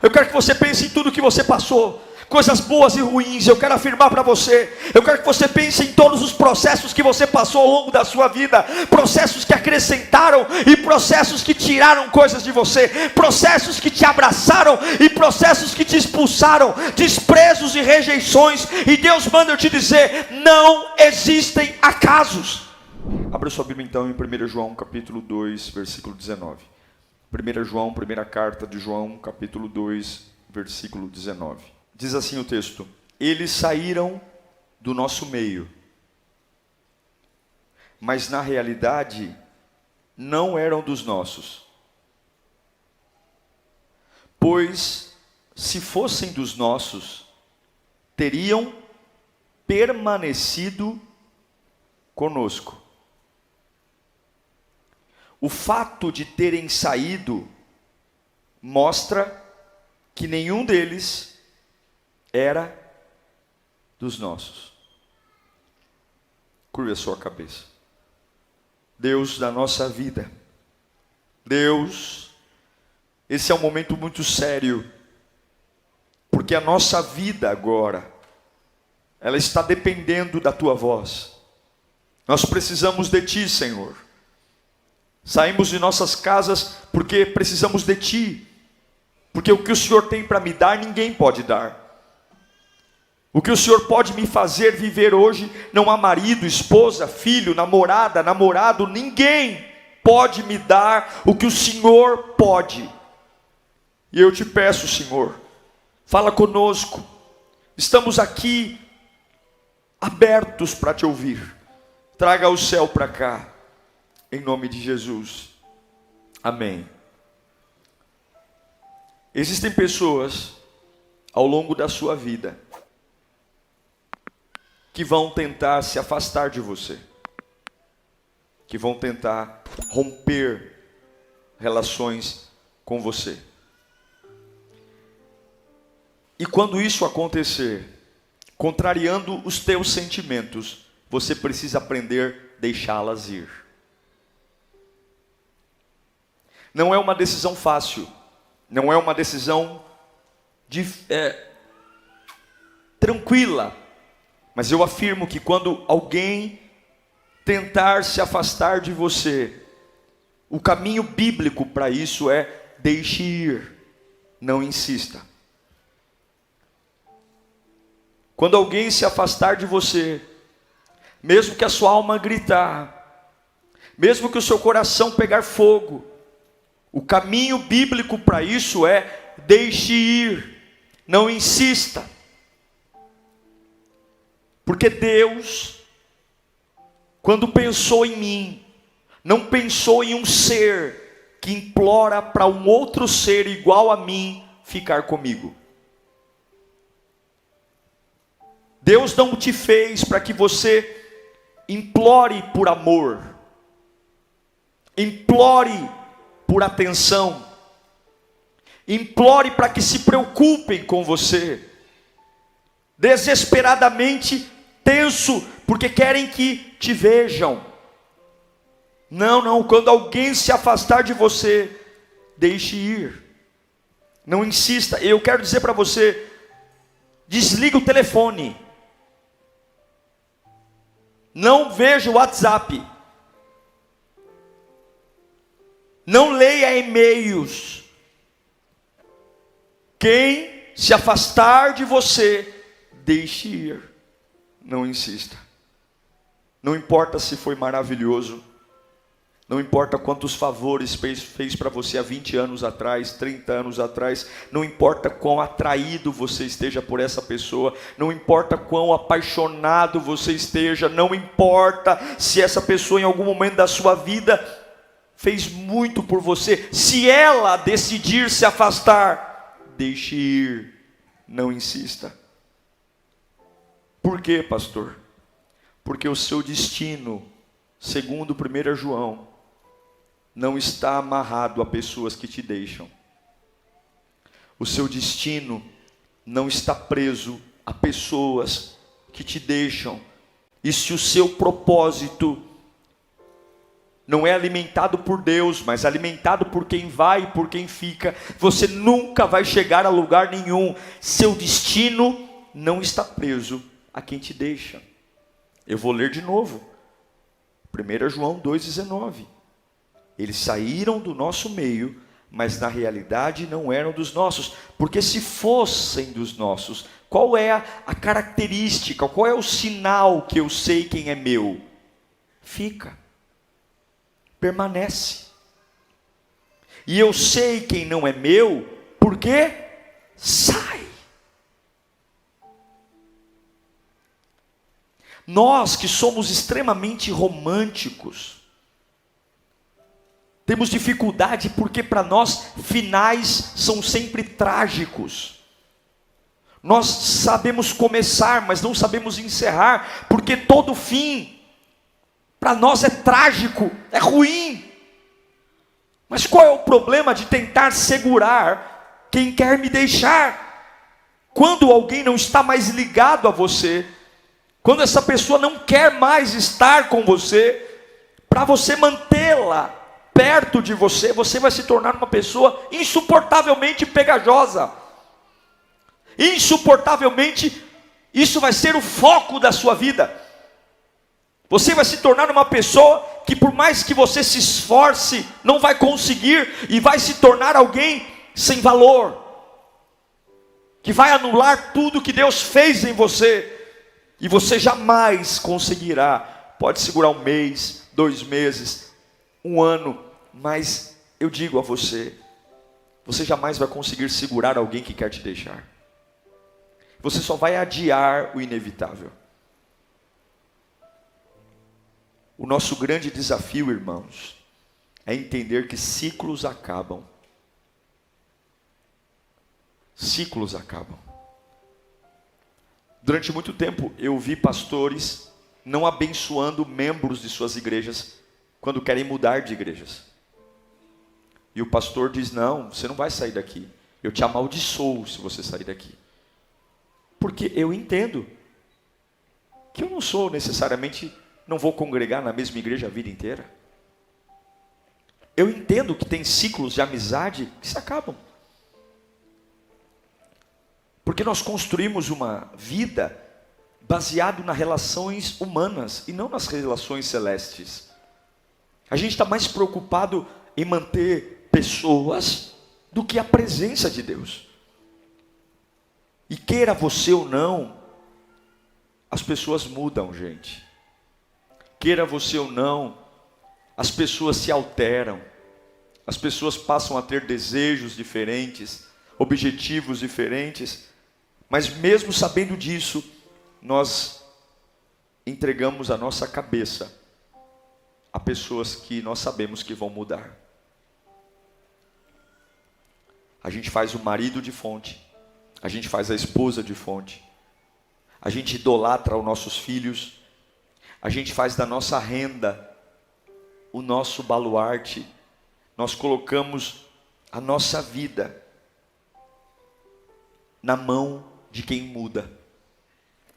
Eu quero que você pense em tudo que você passou, coisas boas e ruins. Eu quero afirmar para você, eu quero que você pense em todos os processos que você passou ao longo da sua vida, processos que acrescentaram e processos que tiraram coisas de você, processos que te abraçaram e processos que te expulsaram, desprezos e rejeições. E Deus manda eu te dizer: não existem acasos. Abra sua Bíblia então em 1 João capítulo 2, versículo 19. 1 João, primeira carta de João, capítulo 2, versículo 19. Diz assim o texto: eles saíram do nosso meio, mas na realidade não eram dos nossos. Pois se fossem dos nossos, teriam permanecido conosco. O fato de terem saído mostra que nenhum deles era dos nossos. Curva a sua cabeça. Deus da nossa vida, Deus, esse é um momento muito sério, porque a nossa vida agora, ela está dependendo da tua voz. Nós precisamos de ti, Senhor. Saímos de nossas casas porque precisamos de ti, porque o que o Senhor tem para me dar, ninguém pode dar. O que o Senhor pode me fazer viver hoje, não há marido, esposa, filho, namorada, namorado, ninguém pode me dar o que o Senhor pode. E eu te peço, Senhor, fala conosco. Estamos aqui abertos para te ouvir. Traga o céu para cá, em nome de Jesus. Amém. Existem pessoas ao longo da sua vida que vão tentar se afastar de você, que vão tentar romper relações com você. E quando isso acontecer, contrariando os teus sentimentos, você precisa aprender a deixá-las ir. Não é uma decisão fácil, não é uma decisão tranquila, mas eu afirmo que quando alguém tentar se afastar de você, o caminho bíblico para isso é: deixe ir, não insista. Quando alguém se afastar de você, mesmo que a sua alma gritar, mesmo que o seu coração pegar fogo, o caminho bíblico para isso é: deixe ir, não insista. Porque Deus, quando pensou em mim, não pensou em um ser que implora para um outro ser igual a mim ficar comigo. Deus não te fez para que você implore por amor, implore por atenção, implore para que se preocupem com você, desesperadamente tenso, porque querem que te vejam. Não, quando alguém se afastar de você, deixe ir, não insista. Eu quero dizer para você: desliga o telefone, não veja o WhatsApp, não leia e-mails. Quem se afastar de você, deixe ir, não insista. Não importa se foi maravilhoso, não importa quantos favores fez para você há 20 anos atrás, 30 anos atrás, não importa quão atraído você esteja por essa pessoa, não importa quão apaixonado você esteja, não importa se essa pessoa em algum momento da sua vida fez muito por você, se ela decidir se afastar, deixe ir, não insista. Por quê, pastor? Porque o seu destino, segundo 1 João, não está amarrado a pessoas que te deixam. O seu destino não está preso a pessoas que te deixam. E se o seu propósito não é alimentado por Deus, mas alimentado por quem vai e por quem fica, você nunca vai chegar a lugar nenhum. Seu destino não está preso a quem te deixa. Eu vou ler de novo. 1 João 2,19. Eles saíram do nosso meio, mas na realidade não eram dos nossos. Porque se fossem dos nossos, qual é a característica, qual é o sinal que eu sei quem é meu? Fica. Permanece. E eu sei quem não é meu, porque sai. Nós que somos extremamente românticos, temos dificuldade porque para nós finais são sempre trágicos. Nós sabemos começar, mas não sabemos encerrar, porque todo fim para nós é trágico, é ruim. Mas qual é o problema de tentar segurar quem quer me deixar? Quando alguém não está mais ligado a você, quando essa pessoa não quer mais estar com você, para você mantê-la perto de você, você vai se tornar uma pessoa insuportavelmente pegajosa. Insuportavelmente, isso vai ser o foco da sua vida. Você vai se tornar uma pessoa que, por mais que você se esforce, não vai conseguir, e vai se tornar alguém sem valor, que vai anular tudo que Deus fez em você, e você jamais conseguirá. Pode segurar 1 mês, 2 meses, 1 ano, mas eu digo a você, você jamais vai conseguir segurar alguém que quer te deixar. Você só vai adiar o inevitável. O nosso grande desafio, irmãos, é entender que ciclos acabam. Ciclos acabam. Durante muito tempo eu vi pastores não abençoando membros de suas igrejas quando querem mudar de igrejas. E o pastor diz: não, você não vai sair daqui. Eu te amaldiçoo se você sair daqui. Porque eu entendo que eu não sou necessariamente, não vou congregar na mesma igreja a vida inteira. Eu entendo que tem ciclos de amizade que se acabam. Porque nós construímos uma vida baseado nas relações humanas e não nas relações celestes. A gente está mais preocupado em manter pessoas do que a presença de Deus. E queira você ou não, as pessoas mudam, gente. Queira você ou não, as pessoas se alteram. As pessoas passam a ter desejos diferentes, objetivos diferentes. Mas mesmo sabendo disso, nós entregamos a nossa cabeça a pessoas que nós sabemos que vão mudar. A gente faz o marido de fonte, a gente faz a esposa de fonte, a gente idolatra os nossos filhos, a gente faz da nossa renda o nosso baluarte, nós colocamos a nossa vida na mão de quem muda,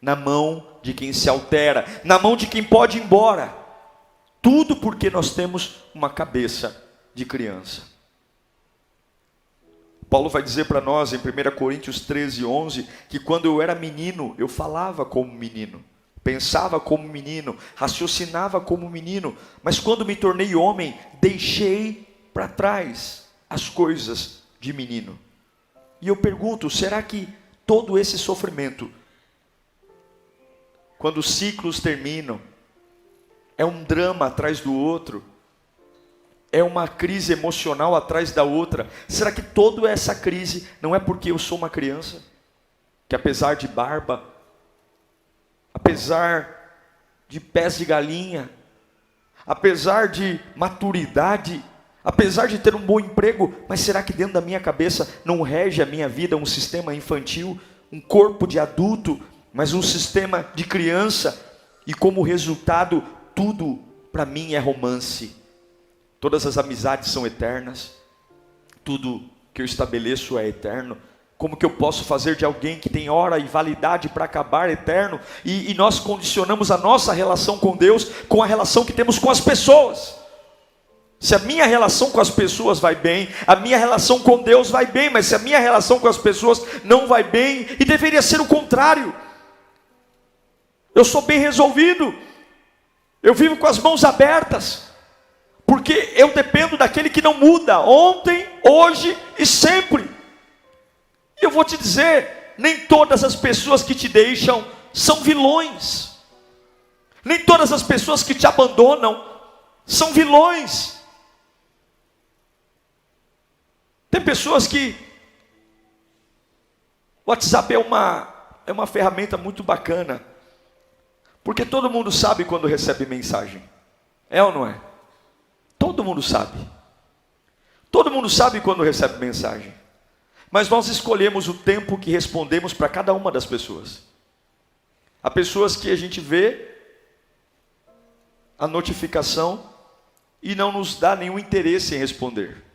na mão de quem se altera, na mão de quem pode ir embora. Tudo porque nós temos uma cabeça de criança. Paulo vai dizer para nós em 1 Coríntios 13:11, que quando eu era menino, eu falava como menino, pensava como menino, raciocinava como menino, mas quando me tornei homem, deixei para trás as coisas de menino. E eu pergunto, será que todo esse sofrimento, quando os ciclos terminam, é um drama atrás do outro, é uma crise emocional atrás da outra? Será que toda essa crise não é porque eu sou uma criança? Que apesar de barba, apesar de pés de galinha, apesar de maturidade, apesar de ter um bom emprego, mas será que dentro da minha cabeça não rege a minha vida um sistema infantil, um corpo de adulto, mas um sistema de criança? E como resultado, tudo para mim é romance. Todas as amizades são eternas, tudo que eu estabeleço é eterno. Como que eu posso fazer de alguém que tem hora e validade para acabar eterno? E nós condicionamos a nossa relação com Deus com a relação que temos com as pessoas. Se a minha relação com as pessoas vai bem, a minha relação com Deus vai bem, mas se a minha relação com as pessoas não vai bem, e deveria ser o contrário. Eu sou bem resolvido, eu vivo com as mãos abertas, porque eu dependo daquele que não muda, ontem, hoje e sempre. E eu vou te dizer, nem todas as pessoas que te deixam são vilões, nem todas as pessoas que te abandonam são vilões. Tem pessoas que o WhatsApp é uma ferramenta muito bacana, porque todo mundo sabe quando recebe mensagem, é ou não é? Todo mundo sabe. Todo mundo sabe quando recebe mensagem, mas nós escolhemos o tempo que respondemos para cada uma das pessoas. Há pessoas que a gente vê a notificação e não nos dá nenhum interesse em responder.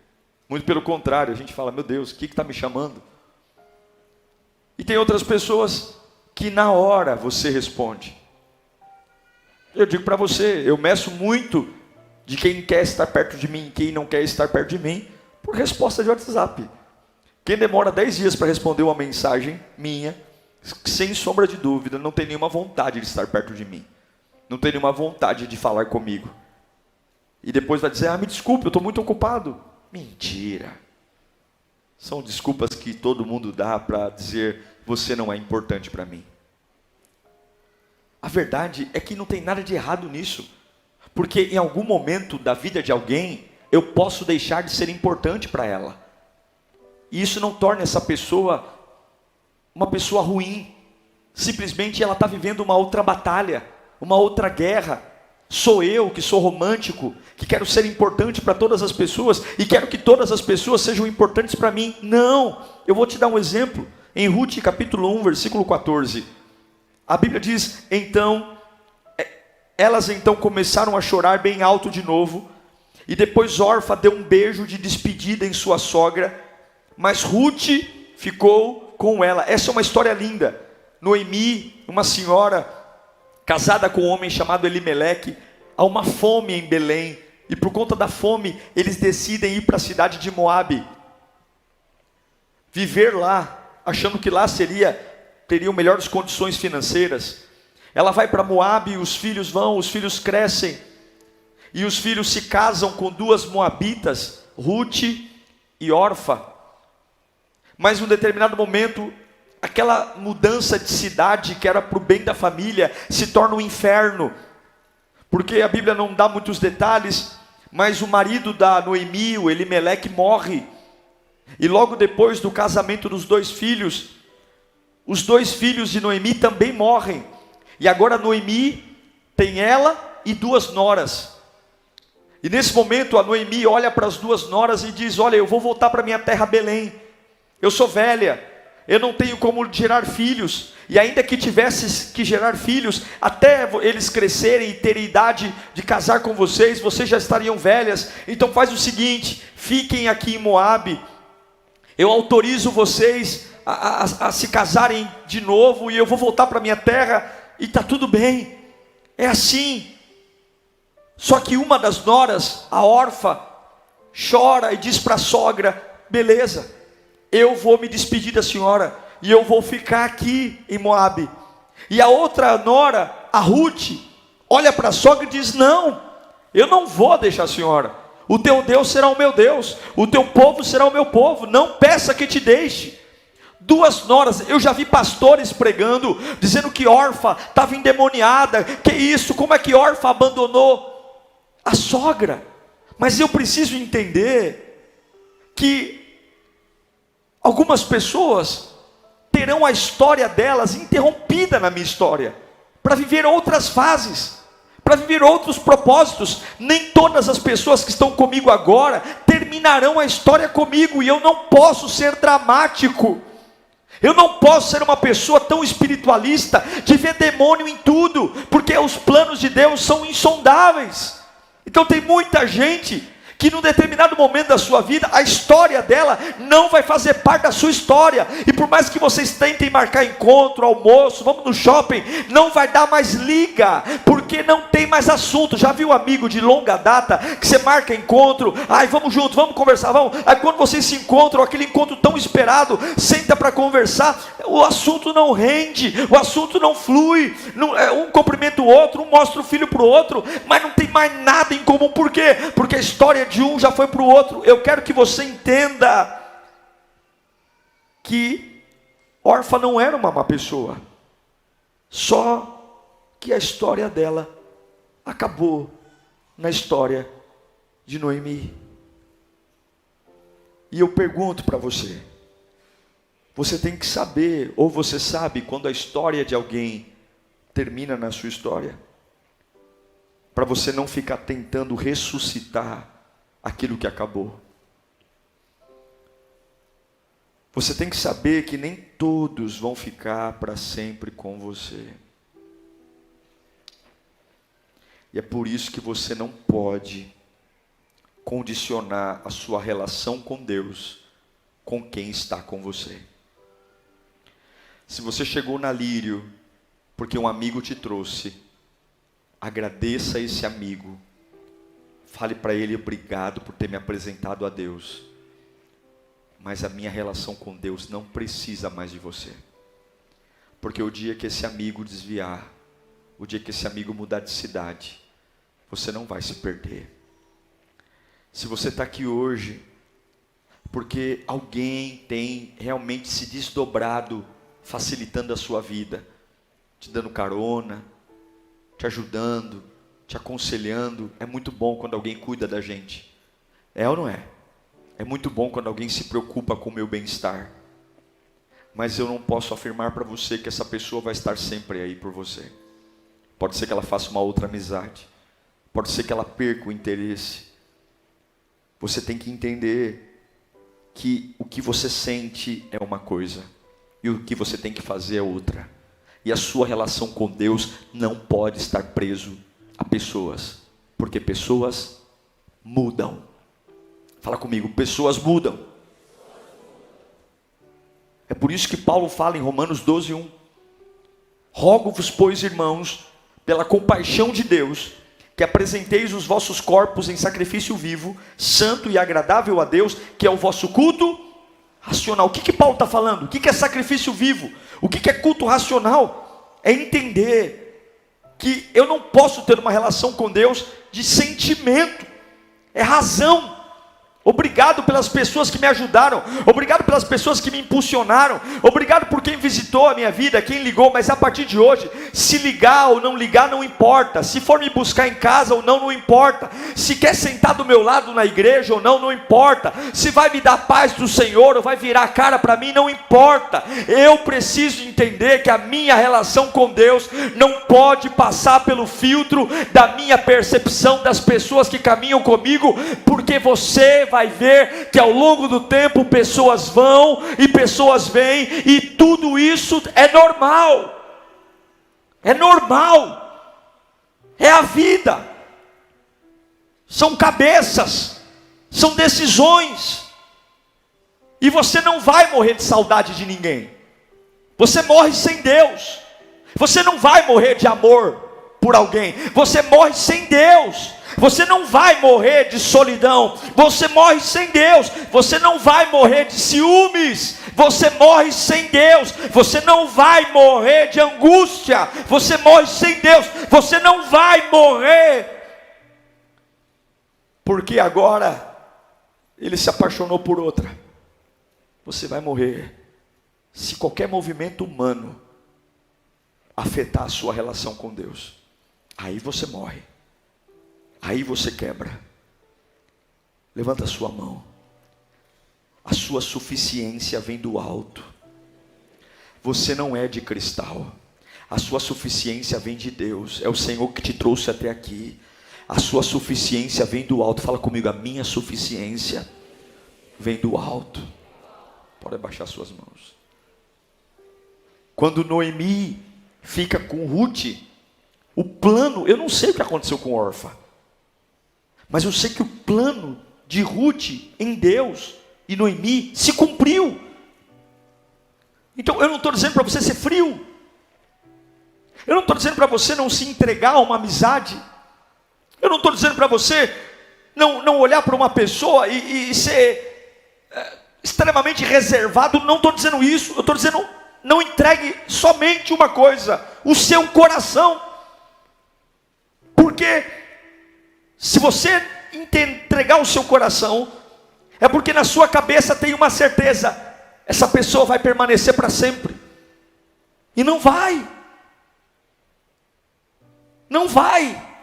Muito pelo contrário, a gente fala, meu Deus, o que está me chamando? E tem outras pessoas que na hora você responde. Eu digo para você, eu meço muito de quem quer estar perto de mim, quem não quer estar perto de mim, por resposta de WhatsApp. Quem demora 10 dias para responder uma mensagem minha, sem sombra de dúvida, não tem nenhuma vontade de estar perto de mim. Não tem nenhuma vontade de falar comigo. E depois vai dizer, me desculpe, eu estou muito ocupado. Mentira. São desculpas que todo mundo dá para dizer, você não é importante para mim. A verdade é que não tem nada de errado nisso. Porque em algum momento da vida de alguém, eu posso deixar de ser importante para ela. E isso não torna essa pessoa uma pessoa ruim. Simplesmente ela está vivendo uma outra batalha, uma outra guerra. Sou eu que sou romântico, que quero ser importante para todas as pessoas e quero que todas as pessoas sejam importantes para mim. Não, eu vou te dar um exemplo. Em Ruth capítulo 1, versículo 14, a Bíblia diz, elas então começaram a chorar bem alto de novo, e depois Orfa deu um beijo de despedida em sua sogra, mas Ruth ficou com ela. Essa é uma história linda. Noemi, uma senhora casada com um homem chamado Elimeleque, há uma fome em Belém, e por conta da fome, eles decidem ir para a cidade de Moabe, viver lá, achando que lá teriam melhores condições financeiras. Ela vai para Moabe, os filhos crescem, e os filhos se casam com 2 moabitas, Ruth e Orfa. Mas em um determinado momento, aquela mudança de cidade que era para o bem da família se torna um inferno, porque a Bíblia não dá muitos detalhes, mas o marido da Noemi, o Elimeleque, morre, e logo depois do casamento dos 2 filhos, os 2 filhos de Noemi também morrem, e agora Noemi tem ela e 2 noras, e nesse momento a Noemi olha para as 2 noras e diz, olha, eu vou voltar para minha terra Belém, eu sou velha, eu não tenho como gerar filhos, e ainda que tivesse que gerar filhos, até eles crescerem e terem idade de casar com vocês já estariam velhas, então faz o seguinte, fiquem aqui em Moabe, eu autorizo vocês a se casarem de novo, e eu vou voltar para minha terra, e está tudo bem, é assim. Só que uma das noras, a Orfa, chora e diz para a sogra, beleza, eu vou me despedir da senhora, e eu vou ficar aqui em Moabe. E a outra nora, a Ruth, olha para a sogra e diz, não, eu não vou deixar a senhora, o teu Deus será o meu Deus, o teu povo será o meu povo, não peça que te deixe. 2 noras, eu já vi pastores pregando, dizendo que Orfa estava endemoniada, que isso, como é que Orfa abandonou a sogra? Mas eu preciso entender que algumas pessoas terão a história delas interrompida na minha história, para viver outras fases, para viver outros propósitos. Nem todas as pessoas que estão comigo agora terminarão a história comigo, e eu não posso ser dramático, eu não posso ser uma pessoa tão espiritualista, de ver demônio em tudo, porque os planos de Deus são insondáveis. Então tem muita gente que num determinado momento da sua vida, a história dela não vai fazer parte da sua história, e por mais que vocês tentem marcar encontro, almoço, vamos no shopping, não vai dar mais liga, porque não tem mais assunto. Já viu amigo de longa data, que você marca encontro, ai vamos junto, vamos conversar, vamos, aí quando vocês se encontram, aquele encontro tão esperado, senta para conversar, o assunto não rende, o assunto não flui, um cumprimenta o outro, um mostra o filho para o outro, mas não tem mais nada em comum. Por quê? Porque a história de um já foi para o outro. Eu quero que você entenda que Orfa não era uma má pessoa, só que a história dela acabou na história de Noemi. E eu pergunto para você, você tem que saber, ou você sabe quando a história de alguém termina na sua história, para você não ficar tentando ressuscitar aquilo que acabou. Você tem que saber que nem todos vão ficar para sempre com você. E é por isso que você não pode condicionar a sua relação com Deus com quem está com você. Se você chegou na Lírio porque um amigo te trouxe, agradeça a esse amigo, fale para ele obrigado por ter me apresentado a Deus, mas a minha relação com Deus não precisa mais de você, porque o dia que esse amigo desviar, o dia que esse amigo mudar de cidade, você não vai se perder. Se você está aqui hoje porque alguém tem realmente se desdobrado, facilitando a sua vida, te dando carona, te ajudando, te aconselhando, é muito bom quando alguém cuida da gente. É ou não é? É muito bom quando alguém se preocupa com o meu bem-estar. Mas eu não posso afirmar para você que essa pessoa vai estar sempre aí por você. Pode ser que ela faça uma outra amizade. Pode ser que ela perca o interesse. Você tem que entender que o que você sente é uma coisa e o que você tem que fazer é outra. E a sua relação com Deus não pode estar preso a pessoas, porque pessoas mudam. Fala comigo, pessoas mudam. É por isso que Paulo fala em Romanos 12:1. Rogo-vos, pois, irmãos, pela compaixão de Deus, que apresenteis os vossos corpos em sacrifício vivo, santo e agradável a Deus, que é o vosso culto racional. O que Paulo está falando? O que é sacrifício vivo? O que é culto racional? É entender que eu não posso ter uma relação com Deus de sentimento, é razão. Obrigado pelas pessoas que me ajudaram, obrigado pelas pessoas que me impulsionaram, obrigado por quem visitou a minha vida, quem ligou, mas a partir de hoje, se ligar ou não ligar não importa, se for me buscar em casa ou não, não importa, se quer sentar do meu lado na igreja ou não, não importa, se vai me dar paz do Senhor ou vai virar a cara para mim, não importa. Eu preciso entender que a minha relação com Deus não pode passar pelo filtro da minha percepção das pessoas que caminham comigo, porque você vai ver que ao longo do tempo pessoas vão e pessoas vêm, e tudo isso é normal, é a vida, são cabeças, são decisões, e você não vai morrer de saudade de ninguém, você morre sem Deus, você não vai morrer de amor por alguém, você morre sem Deus. Você não vai morrer de solidão, você morre sem Deus. Você não vai morrer de ciúmes, você morre sem Deus. Você não vai morrer de angústia, você morre sem Deus. Você não vai morrer porque agora ele se apaixonou por outra. Você vai morrer se qualquer movimento humano afetar a sua relação com Deus. Aí você morre. Aí você quebra. Levanta a sua mão. A sua suficiência vem do alto. Você não é de cristal. A sua suficiência vem de Deus. É o Senhor que te trouxe até aqui. A sua suficiência vem do alto. Fala comigo, a minha suficiência vem do alto. Pode abaixar suas mãos. Quando Noemi fica com Ruth, o plano, eu não sei o que aconteceu com Orfa, mas eu sei que o plano de Ruth em Deus e Noemi se cumpriu. Então eu não estou dizendo para você ser frio. Eu não estou dizendo para você não se entregar a uma amizade. Eu não estou dizendo para você não olhar para uma pessoa e ser extremamente reservado. Não estou dizendo isso. Eu estou dizendo, não entregue somente uma coisa, o seu coração. Porque se você entregar o seu coração, é porque na sua cabeça tem uma certeza: essa pessoa vai permanecer para sempre. E não vai. Não vai.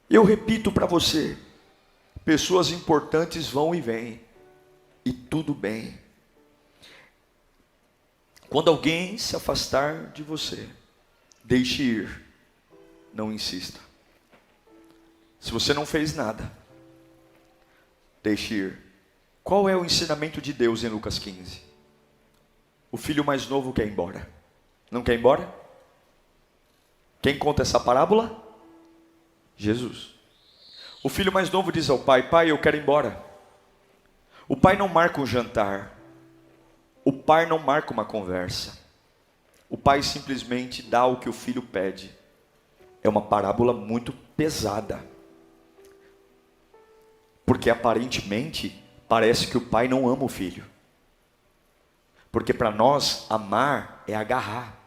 Eu repito para você: pessoas importantes vão e vêm, e tudo bem. Quando alguém se afastar de você, deixe ir, não insista. Se você não fez nada, deixe ir. Qual é o ensinamento de Deus em Lucas 15? O filho mais novo quer ir embora. Não quer ir embora? Quem conta essa parábola? Jesus. O filho mais novo diz ao pai: pai, eu quero ir embora. O pai não marca um jantar. O pai não marca uma conversa. O pai simplesmente dá o que o filho pede. É uma parábola muito pesada. Porque aparentemente parece que o pai não ama o filho. Porque para nós amar é agarrar.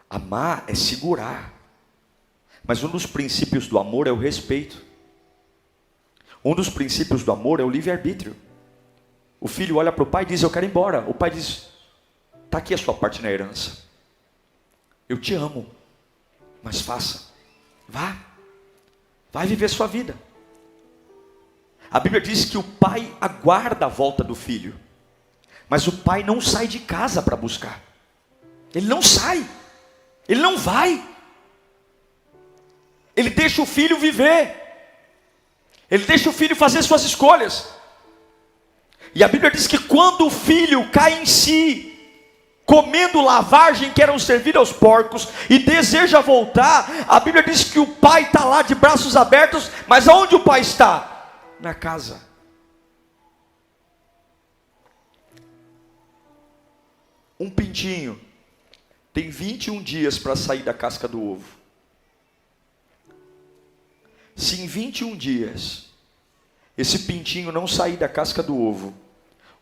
Amar é segurar. Mas um dos princípios do amor é o respeito. Um dos princípios do amor é o livre-arbítrio. O filho olha para o pai e diz: eu quero ir embora. O pai diz: está aqui a sua parte na herança. Eu te amo, mas faça. Vá. Vai viver sua vida. A Bíblia diz que o pai aguarda a volta do filho. Mas o pai não sai de casa para buscar. Ele não sai. Ele não vai. Ele deixa o filho viver. Ele deixa o filho fazer suas escolhas. E a Bíblia diz que quando o filho cai em si, comendo lavagem que eram servida aos porcos, e deseja voltar, a Bíblia diz que o pai está lá de braços abertos. Mas aonde o pai está? Na casa. Um pintinho tem 21 dias para sair da casca do ovo. Se em 21 dias esse pintinho não sair da casca do ovo,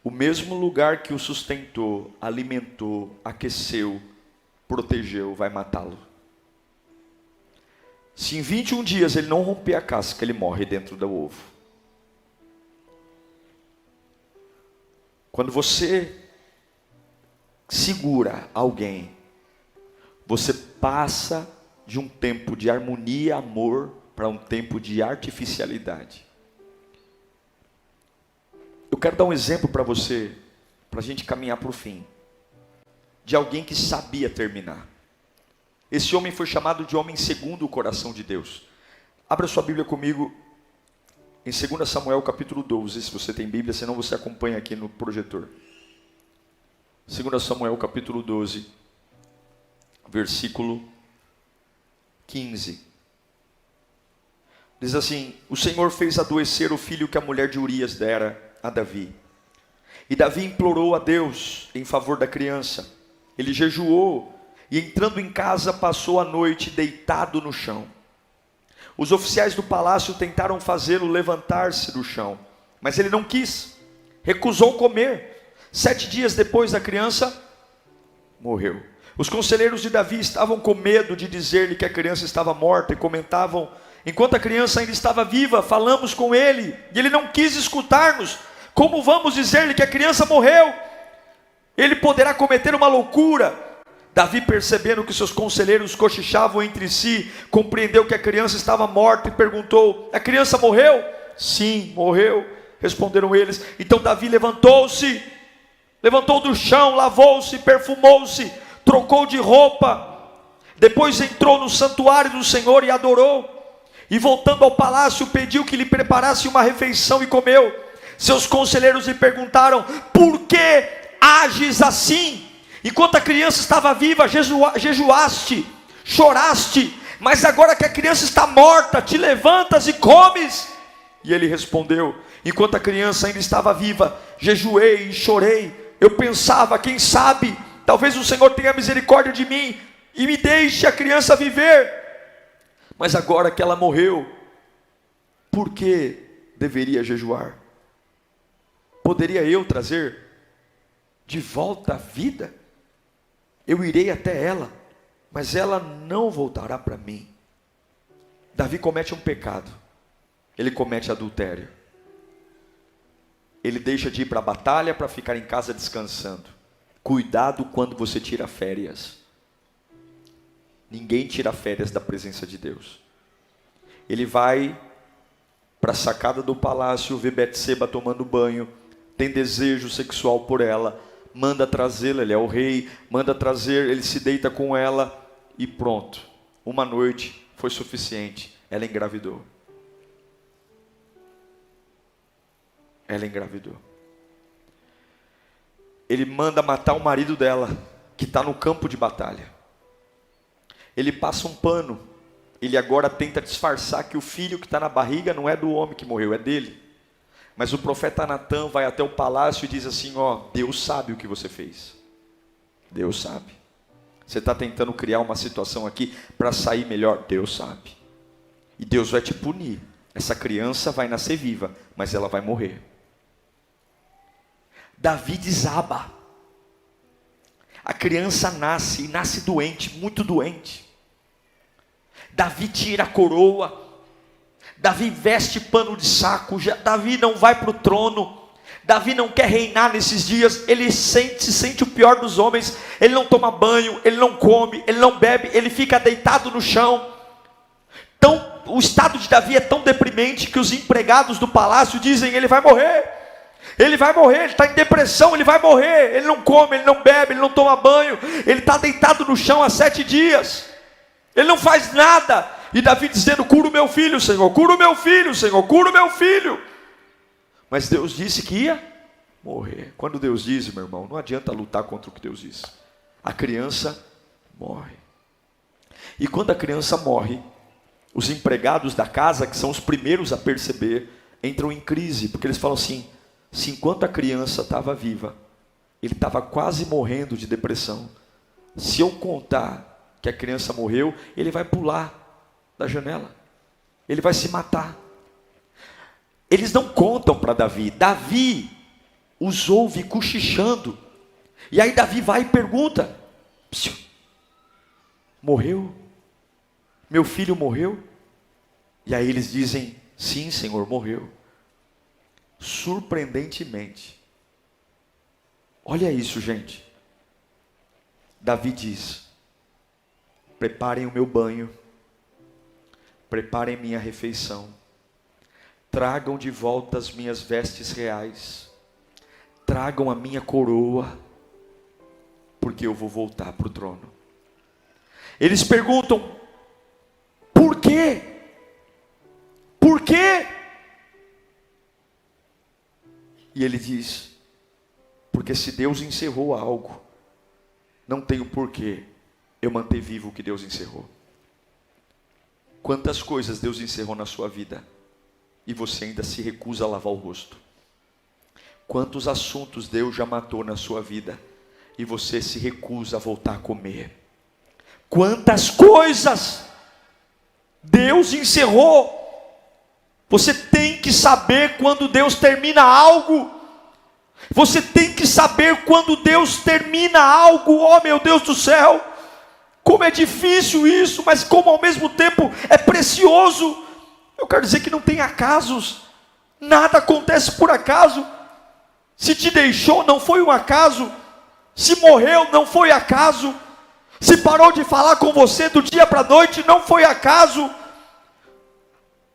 o mesmo lugar que o sustentou, alimentou, aqueceu, protegeu, vai matá-lo. Se em 21 dias ele não romper a casca, ele morre dentro do ovo. Quando você segura alguém, você passa de um tempo de harmonia e amor para um tempo de artificialidade. Eu quero dar um exemplo para você, para a gente caminhar para o fim, de alguém que sabia terminar. Esse homem foi chamado de homem segundo o coração de Deus. Abra sua Bíblia comigo em 2 Samuel capítulo 12, se você tem Bíblia, senão você acompanha aqui no projetor. 2 Samuel capítulo 12, versículo 15. Diz assim: o Senhor fez adoecer o filho que a mulher de Urias dera a Davi. E Davi implorou a Deus em favor da criança. Ele jejuou e, entrando em casa, passou a noite deitado no chão. Os oficiais do palácio tentaram fazê-lo levantar-se do chão, mas ele não quis, recusou comer. 7 dias depois, a criança morreu. Os conselheiros de Davi estavam com medo de dizer-lhe que a criança estava morta e comentavam: enquanto a criança ainda estava viva, falamos com ele e ele não quis escutar-nos. Como vamos dizer-lhe que a criança morreu? Ele poderá cometer uma loucura. Davi, percebendo que seus conselheiros cochichavam entre si, compreendeu que a criança estava morta e perguntou: a criança morreu? Sim, morreu, responderam eles. Então Davi levantou do chão, lavou-se, perfumou-se, trocou de roupa, depois entrou no santuário do Senhor e adorou, e voltando ao palácio pediu que lhe preparasse uma refeição e comeu. Seus conselheiros lhe perguntaram: por que ages assim? Enquanto a criança estava viva, jejuaste, choraste, mas agora que a criança está morta, te levantas e comes. E ele respondeu: enquanto a criança ainda estava viva, jejuei e chorei. Eu pensava, quem sabe, talvez o Senhor tenha misericórdia de mim e me deixe a criança viver. Mas agora que ela morreu, por que deveria jejuar? Poderia eu trazer de volta a vida? Eu irei até ela, mas ela não voltará para mim. Davi comete um pecado. Ele comete adultério. Ele deixa de ir para a batalha para ficar em casa descansando. Cuidado quando você tira férias. Ninguém tira férias da presença de Deus. Ele vai para a sacada do palácio, vê Betseba tomando banho, tem desejo sexual por ela, manda trazê-la, ele é o rei, manda trazer, ele se deita com ela e pronto. Uma noite foi suficiente, ela engravidou. Ela engravidou. Ele manda matar o marido dela, que está no campo de batalha. Ele passa um pano. Ele agora tenta disfarçar que o filho que está na barriga não é do homem que morreu, é dele. Mas o profeta Natã vai até o palácio e diz assim: ó, Deus sabe o que você fez. Deus sabe. Você está tentando criar uma situação aqui para sair melhor. Deus sabe. E Deus vai te punir. Essa criança vai nascer viva, mas ela vai morrer. Davi desaba. A criança nasce, e nasce doente, muito doente. Davi tira a coroa. Davi veste pano de saco. Davi não vai para o trono. Davi não quer reinar nesses dias. Ele se sente o pior dos homens. Ele não toma banho, ele não come, ele não bebe, ele fica deitado no chão. Então, o estado de Davi é tão deprimente que os empregados do palácio dizem: ele vai morrer. Ele vai morrer, ele está em depressão, ele vai morrer. Ele não come, ele não bebe, ele não toma banho. Ele está deitado no chão há 7 dias. Ele não faz nada. E Davi dizendo: cura o meu filho, Senhor, cura o meu filho, Senhor, cura o meu filho. Mas Deus disse que ia morrer. Quando Deus diz, meu irmão, não adianta lutar contra o que Deus diz. A criança morre. E quando a criança morre, os empregados da casa, que são os primeiros a perceber, entram em crise, porque eles falam assim: se enquanto a criança estava viva, ele estava quase morrendo de depressão, se eu contar que a criança morreu, ele vai pular da janela, ele vai se matar. Eles não contam para Davi. Davi os ouve cochichando, e aí Davi vai e pergunta: morreu? Meu filho morreu? E aí eles dizem: sim, Senhor, morreu. Surpreendentemente, olha isso, gente. Davi diz: preparem o meu banho, preparem minha refeição, tragam de volta as minhas vestes reais, tragam a minha coroa, porque eu vou voltar para o trono. Eles perguntam: por quê? Por quê? E ele diz: porque se Deus encerrou algo, não tem o porquê eu manter vivo o que Deus encerrou. Quantas coisas Deus encerrou na sua vida e você ainda se recusa a lavar o rosto? Quantos assuntos Deus já matou na sua vida e você se recusa a voltar a comer? Quantas coisas Deus encerrou? Você tem que saber quando Deus termina algo. Você tem que saber quando Deus termina algo. Oh, meu Deus do céu, como é difícil isso, mas como ao mesmo tempo é precioso. Eu quero dizer que não tem acasos. Nada acontece por acaso. Se te deixou, não foi um acaso. Se morreu, não foi acaso. Se parou de falar com você do dia para a noite, não foi acaso.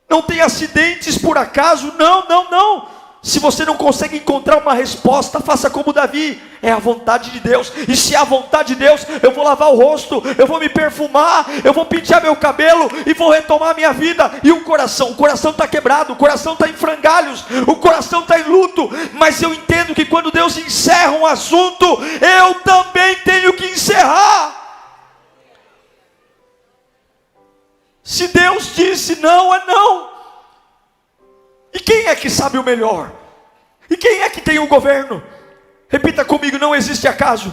Não tem acidentes por acaso, não. Se você não consegue encontrar uma resposta, faça como Davi: é a vontade de Deus. E se é a vontade de Deus, eu vou lavar o rosto, eu vou me perfumar, eu vou pentear meu cabelo e vou retomar a minha vida. E o coração está quebrado, o coração está em frangalhos, o coração está em luto. Mas eu entendo que quando Deus encerra um assunto, eu também tenho que encerrar. Se Deus disse não, é não. E quem é que sabe o melhor? E quem é que tem o governo? Repita comigo: não existe acaso.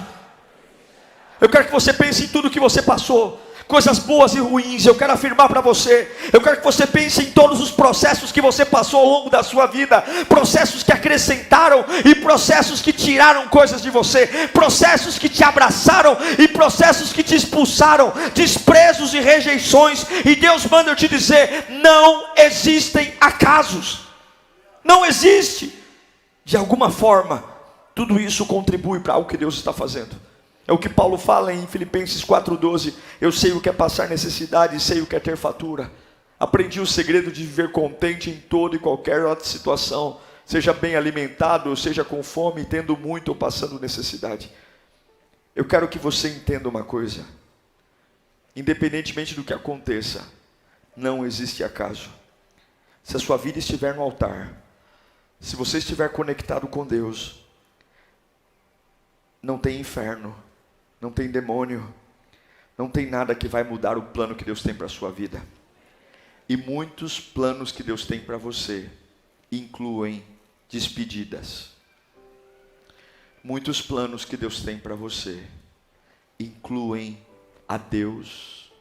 Eu quero que você pense em tudo que você passou, coisas boas e ruins. Eu quero afirmar para você, eu quero que você pense em todos os processos que você passou ao longo da sua vida, processos que acrescentaram e processos que tiraram coisas de você, processos que te abraçaram e processos que te expulsaram, desprezos e rejeições. E Deus manda eu te dizer: não existem acasos, não existe. De alguma forma, tudo isso contribui para algo que Deus está fazendo. É o que Paulo fala em Filipenses 4,12. Eu sei o que é passar necessidade e sei o que é ter fatura. Aprendi o segredo de viver contente em toda e qualquer outra situação, seja bem alimentado, ou seja com fome, tendo muito ou passando necessidade. Eu quero que você entenda uma coisa: independentemente do que aconteça, não existe acaso. Se a sua vida estiver no altar, se você estiver conectado com Deus, não tem inferno, não tem demônio, não tem nada que vai mudar o plano que Deus tem para a sua vida. E muitos planos que Deus tem para você incluem despedidas. Muitos planos que Deus tem para você incluem adeus,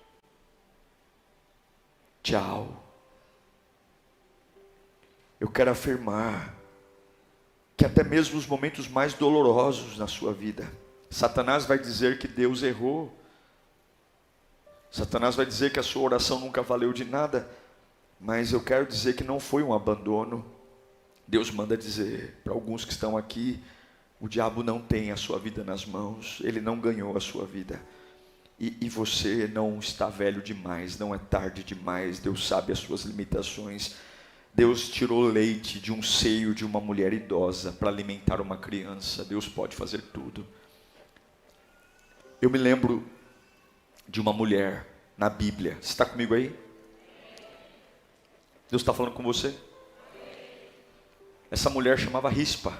tchau. Eu quero afirmar que até mesmo os momentos mais dolorosos na sua vida, Satanás vai dizer que Deus errou. Satanás vai dizer que a sua oração nunca valeu de nada. Mas eu quero dizer que não foi um abandono. Deus manda dizer para alguns que estão aqui: o diabo não tem a sua vida nas mãos, ele não ganhou a sua vida. E você não está velho demais, não é tarde demais. Deus sabe as suas limitações. Deus tirou leite de um seio de uma mulher idosa para alimentar uma criança. Deus pode fazer tudo. Eu me lembro de uma mulher na Bíblia. Você está comigo aí? Deus está falando com você? Essa mulher chamava Rispa.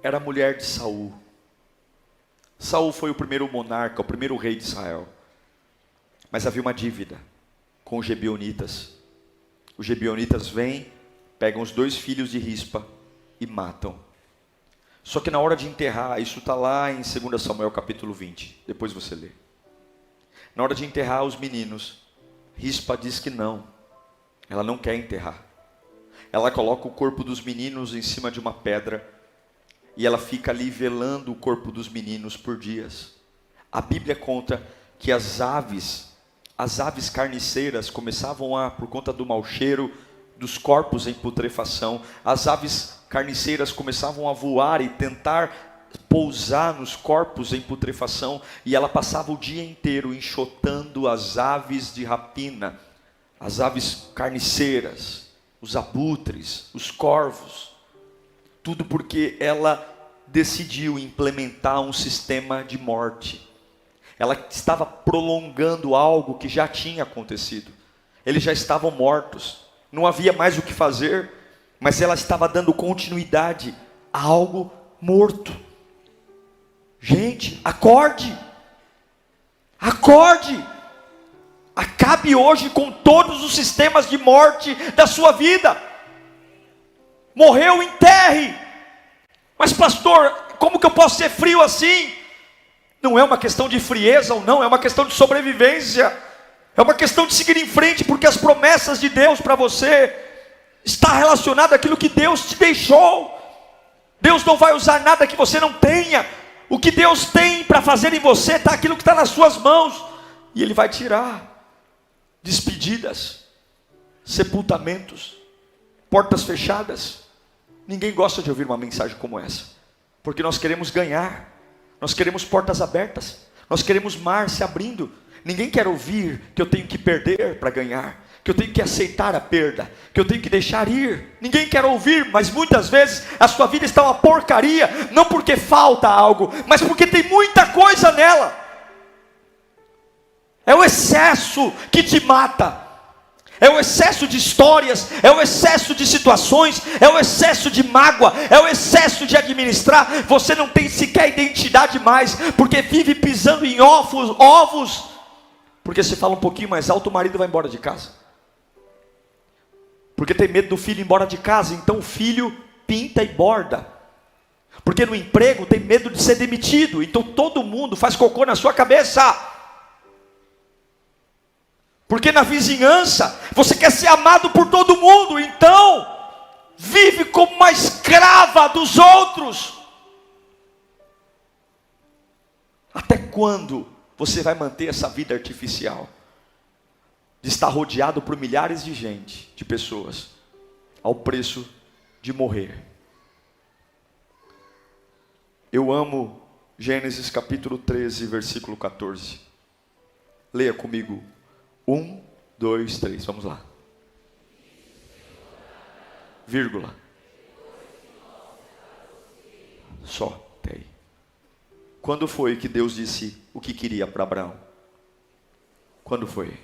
Era a mulher de Saul. Saul foi o primeiro monarca, o primeiro rei de Israel. Mas havia uma dívida com os Gebionitas. Os Gebionitas vêm, pegam os 2 filhos de Rispa e matam. Só que na hora de enterrar, isso está lá em 2 Samuel capítulo 20, depois você lê. Na hora de enterrar os meninos, Rispa diz que não, ela não quer enterrar. Ela coloca o corpo dos meninos em cima de uma pedra e ela fica ali velando o corpo dos meninos por dias. A Bíblia conta que as aves carniceiras começavam a, por conta do mau cheiro, dos corpos em putrefação, as aves carniceiras começavam a voar e tentar pousar nos corpos em putrefação, e ela passava o dia inteiro enxotando as aves de rapina, as aves carniceiras, os abutres, os corvos, tudo porque ela decidiu implementar um sistema de morte. Ela estava prolongando algo que já tinha acontecido. Eles já estavam mortos, não havia mais o que fazer, mas ela estava dando continuidade a algo morto. Gente, acorde! Acorde! Acabe hoje com todos os sistemas de morte da sua vida. Morreu, enterre. Mas pastor, como que eu posso ser frio assim? Não é uma questão de frieza ou não, é uma questão de sobrevivência. É uma questão de seguir em frente, porque as promessas de Deus para você está relacionado àquilo que Deus te deixou. Deus não vai usar nada que você não tenha. O que Deus tem para fazer em você está aquilo que está nas suas mãos. E Ele vai tirar despedidas, sepultamentos, portas fechadas. Ninguém gosta de ouvir uma mensagem como essa, porque nós queremos ganhar, nós queremos portas abertas, nós queremos mar se abrindo. Ninguém quer ouvir que eu tenho que perder para ganhar, que eu tenho que aceitar a perda, que eu tenho que deixar ir. Ninguém quer ouvir, mas muitas vezes a sua vida está uma porcaria, não porque falta algo, mas porque tem muita coisa nela. É o excesso que te mata. É o excesso de histórias, é o excesso de situações, é o excesso de mágoa, é o excesso de administrar. Você não tem sequer identidade mais, porque vive pisando em ovos. Porque se fala um pouquinho mais alto, o marido vai embora de casa. Porque tem medo do filho ir embora de casa, então o filho pinta e borda. Porque no emprego tem medo de ser demitido, então todo mundo faz cocô na sua cabeça. Porque na vizinhança você quer ser amado por todo mundo, então vive como uma escrava dos outros. Até quando você vai manter essa vida artificial? De estar rodeado por milhares de gente, de pessoas, ao preço de morrer. Eu amo Gênesis capítulo 13, versículo 14. Leia comigo. 1, 2, 3, vamos lá. Vírgula. Só, até aí. Quando foi que Deus disse o que queria para Abraão? Quando foi?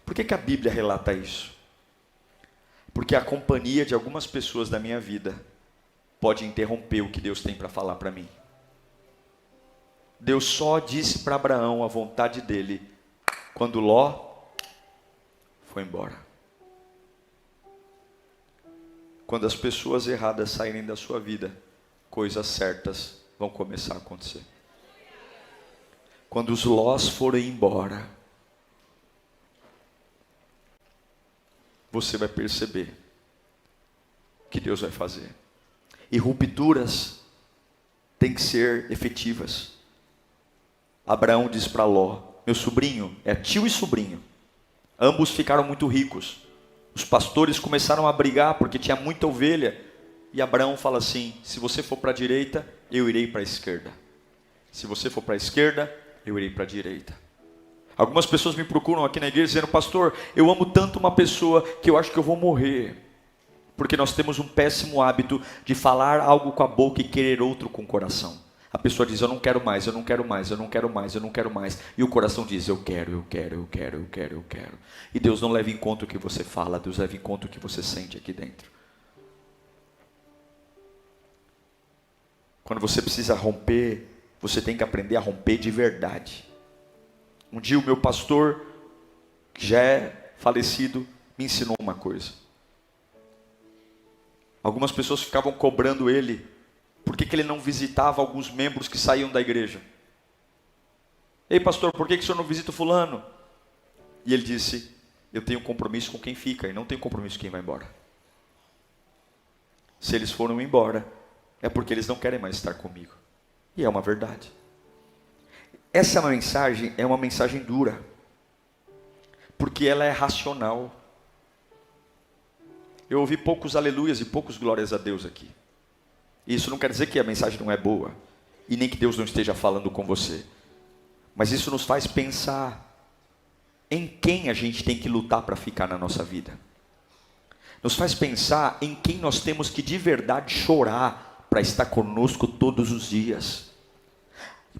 Por que a Bíblia relata isso? Porque a companhia de algumas pessoas da minha vida pode interromper o que Deus tem para falar para mim. Deus só disse para Abraão a vontade dele quando Ló foi embora. Quando as pessoas erradas saírem da sua vida, coisas certas vão começar a acontecer. Quando os Lós forem embora, você vai perceber que Deus vai fazer. E rupturas têm que ser efetivas. Abraão diz para Ló: meu sobrinho, é tio e sobrinho, ambos ficaram muito ricos. Os pastores começaram a brigar porque tinha muita ovelha. E Abraão fala assim: se você for para a direita, eu irei para a esquerda. Se você for para a esquerda, eu irei para a direita. Algumas pessoas me procuram aqui na igreja dizendo: pastor, eu amo tanto uma pessoa que eu acho que eu vou morrer. Porque nós temos um péssimo hábito de falar algo com a boca e querer outro com o coração. A pessoa diz: eu não quero mais, eu não quero mais, eu não quero mais, eu não quero mais. E o coração diz: eu quero, eu quero, eu quero, eu quero, eu quero. E Deus não leva em conta o que você fala, Deus leva em conta o que você sente aqui dentro. Quando você precisa romper, você tem que aprender a romper de verdade. Um dia o meu pastor, que já é falecido, me ensinou uma coisa. Algumas pessoas ficavam cobrando ele, por que ele não visitava alguns membros que saíam da igreja. Ei pastor, por que o senhor não visita o fulano? E ele disse: eu tenho compromisso com quem fica e não tenho compromisso com quem vai embora. Se eles foram embora, é porque eles não querem mais estar comigo. E é uma verdade. Essa mensagem é uma mensagem dura, porque ela é racional. Eu ouvi poucos aleluias e poucos glórias a Deus aqui. Isso não quer dizer que a mensagem não é boa, e nem que Deus não esteja falando com você. Mas isso nos faz pensar em quem a gente tem que lutar para ficar na nossa vida. Nos faz pensar em quem nós temos que de verdade chorar para estar conosco todos os dias.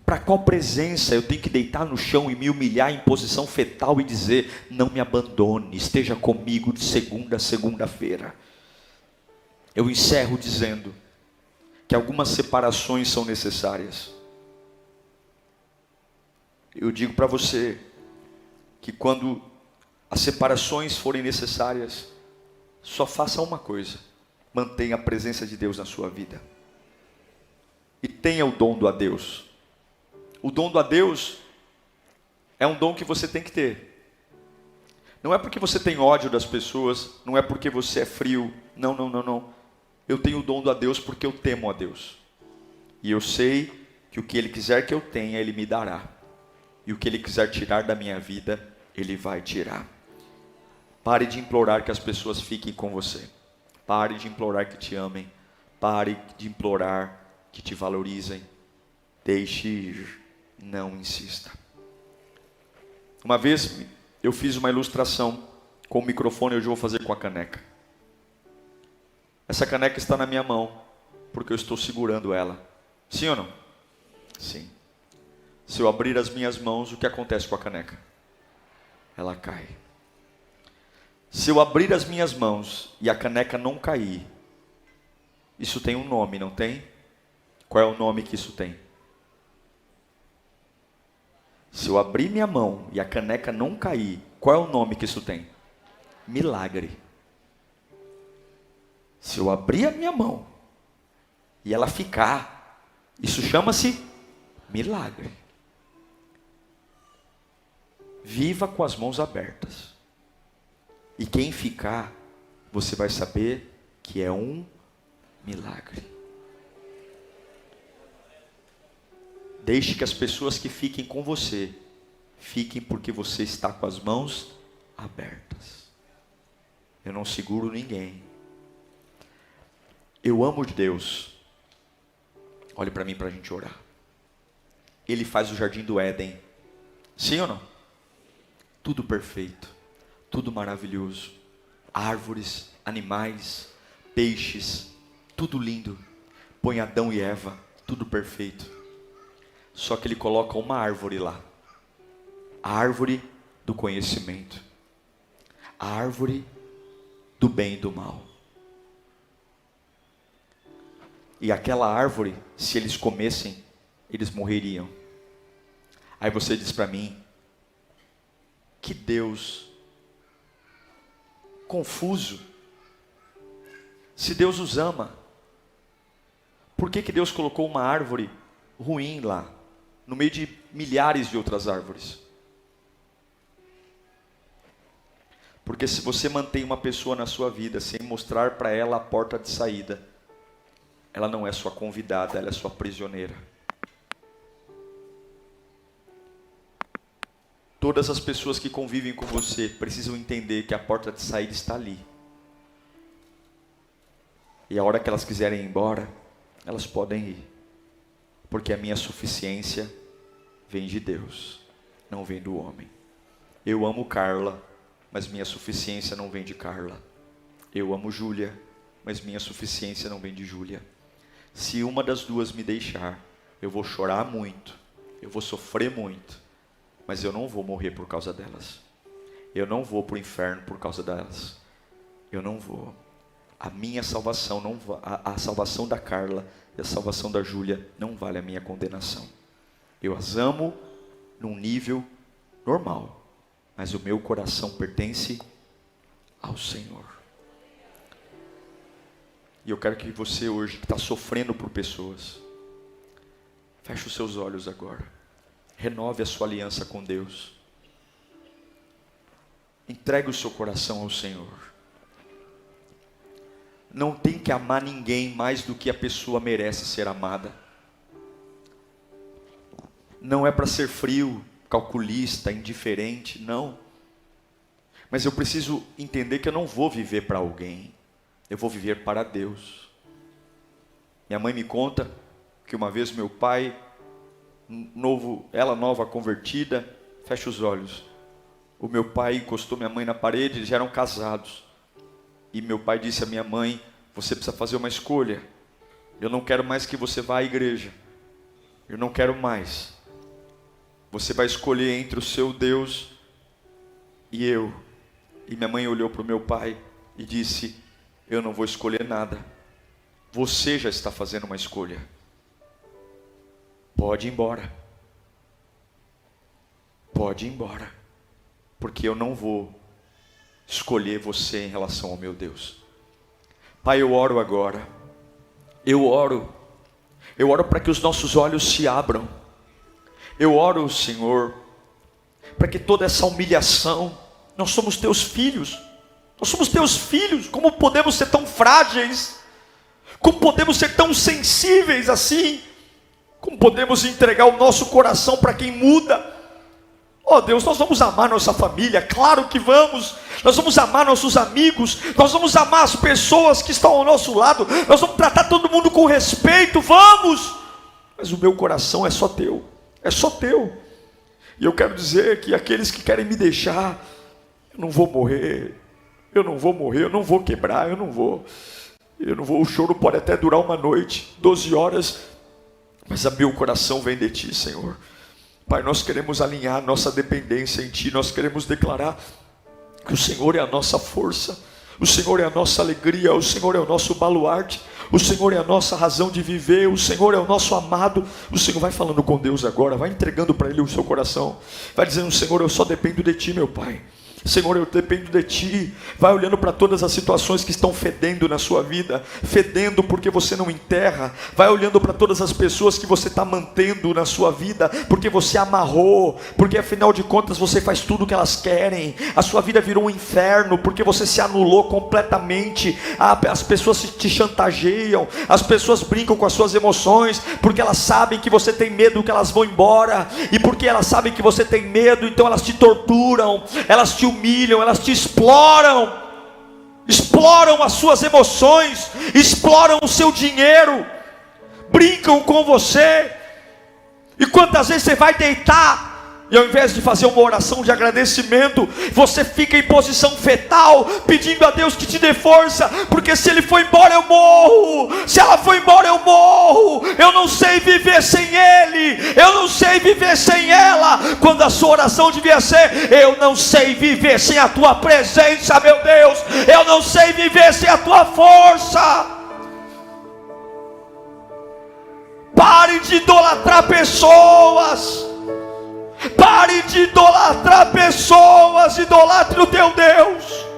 Para qual presença eu tenho que deitar no chão e me humilhar em posição fetal e dizer: não me abandone, esteja comigo de segunda a segunda-feira. Eu encerro dizendo que algumas separações são necessárias. Eu digo para você que quando as separações forem necessárias, só faça uma coisa: mantenha a presença de Deus na sua vida. E tenha o dom do adeus. O dom do adeus é um dom que você tem que ter. Não é porque você tem ódio das pessoas, não é porque você é frio, não. Eu tenho o dom do adeus porque eu temo a Deus. E eu sei que o que Ele quiser que eu tenha, Ele me dará. E o que Ele quiser tirar da minha vida, Ele vai tirar. Pare de implorar que as pessoas fiquem com você. Pare de implorar que te amem. Pare de implorar que te valorizem. Deixe ir. Não insista. Uma vez eu fiz uma ilustração com o microfone, hoje eu vou fazer com a caneca. Essa caneca está na minha mão, porque eu estou segurando ela. Sim ou não? Sim. Se eu abrir as minhas mãos, o que acontece com a caneca? Ela cai. Se eu abrir as minhas mãos e a caneca não cair, isso tem um nome, não tem? Qual é o nome que isso tem? Se eu abrir minha mão e a caneca não cair, qual é o nome que isso tem? Milagre. Se eu abrir a minha mão e ela ficar, isso chama-se milagre. Viva com as mãos abertas. E quem ficar, você vai saber que é um milagre. Deixe que as pessoas que fiquem com você, fiquem porque você está com as mãos abertas. Eu não seguro ninguém. Eu amo Deus. Olhe para mim para a gente orar. Ele faz o jardim do Éden. Sim ou não? Tudo perfeito. Tudo maravilhoso. Árvores, animais, peixes. Tudo lindo. Põe Adão e Eva. Tudo perfeito. Só que ele coloca uma árvore lá. A árvore do conhecimento. A árvore do bem e do mal. E aquela árvore, se eles comessem, eles morreriam. Aí você diz para mim, que Deus confuso. Se Deus os ama, por que Deus colocou uma árvore ruim lá, no meio de milhares de outras árvores? Porque se você mantém uma pessoa na sua vida sem mostrar para ela a porta de saída, ela não é sua convidada, ela é sua prisioneira. Todas as pessoas que convivem com você precisam entender que a porta de saída está ali. E a hora que elas quiserem ir embora, elas podem ir. Porque a minha suficiência vem de Deus, não vem do homem. Eu amo Carla, mas minha suficiência não vem de Carla. Eu amo Júlia, mas minha suficiência não vem de Júlia. Se uma das duas me deixar, eu vou chorar muito, eu vou sofrer muito, mas eu não vou morrer por causa delas. Eu não vou para o inferno por causa delas. Eu não vou. A minha salvação, a salvação da Carla e a salvação da Júlia não vale a minha condenação. Eu as amo num nível normal, mas o meu coração pertence ao Senhor. E eu quero que você hoje, que está sofrendo por pessoas, feche os seus olhos agora. Renove a sua aliança com Deus. Entregue o seu coração ao Senhor. Não tem que amar ninguém mais do que a pessoa merece ser amada. Não é para ser frio, calculista, indiferente, não. Mas eu preciso entender que eu não vou viver para alguém. Eu vou viver para Deus. Minha mãe me conta que uma vez meu pai, ela nova convertida, fecha os olhos. O meu pai encostou minha mãe na parede, eles já eram casados. E meu pai disse à minha mãe, você precisa fazer uma escolha. Eu não quero mais que você vá à igreja. Eu não quero mais. Você vai escolher entre o seu Deus e eu. E minha mãe olhou para o meu pai e disse, eu não vou escolher nada. Você já está fazendo uma escolha. Pode ir embora. Pode ir embora. Porque eu não vou escolher você em relação ao meu Deus. Pai, eu oro agora. Eu oro para que os nossos olhos se abram. Eu oro, Senhor, para que toda essa humilhação, nós somos teus filhos. Nós somos teus filhos. Como podemos ser tão frágeis? Como podemos ser tão sensíveis assim? Como podemos entregar o nosso coração para quem muda? Oh Deus, nós vamos amar nossa família, claro que vamos. Nós vamos amar nossos amigos, nós vamos amar as pessoas que estão ao nosso lado, nós vamos tratar todo mundo com respeito, vamos. Mas o meu coração é só teu, é só teu. E eu quero dizer que aqueles que querem me deixar, eu não vou morrer, eu não vou quebrar, eu não vou. O choro pode até durar uma noite, 12 horas, mas o meu coração vem de ti, Senhor. Pai, nós queremos alinhar nossa dependência em ti, nós queremos declarar que o Senhor é a nossa força, o Senhor é a nossa alegria, o Senhor é o nosso baluarte, o Senhor é a nossa razão de viver, o Senhor é o nosso amado. O Senhor vai falando com Deus agora, vai entregando para Ele o seu coração, vai dizendo: Senhor, eu só dependo de Ti, meu Pai. Senhor, eu dependo de Ti. Vai olhando para todas as situações que estão fedendo na sua vida, fedendo porque você não enterra. Vai olhando para todas as pessoas que você está mantendo na sua vida, porque você amarrou, porque afinal de contas você faz tudo o que elas querem. A sua vida virou um inferno, porque você se anulou completamente. As pessoas te chantageiam, as pessoas brincam com as suas emoções, porque elas sabem que você tem medo que elas vão embora, e porque elas sabem que você tem medo, então elas te torturam, elas te humilham, elas te exploram as suas emoções, exploram o seu dinheiro, brincam com você. E quantas vezes você vai deitar e ao invés de fazer uma oração de agradecimento, você fica em posição fetal, pedindo a Deus que te dê força, porque se Ele for embora eu morro, se ela for embora eu morro, eu não sei viver sem Ele, eu não sei viver sem ela. Quando a sua oração devia ser: eu não sei viver sem a Tua presença, meu Deus, eu não sei viver sem a Tua força. Pare de idolatrar pessoas. Pare de idolatrar pessoas, idolatre o teu Deus.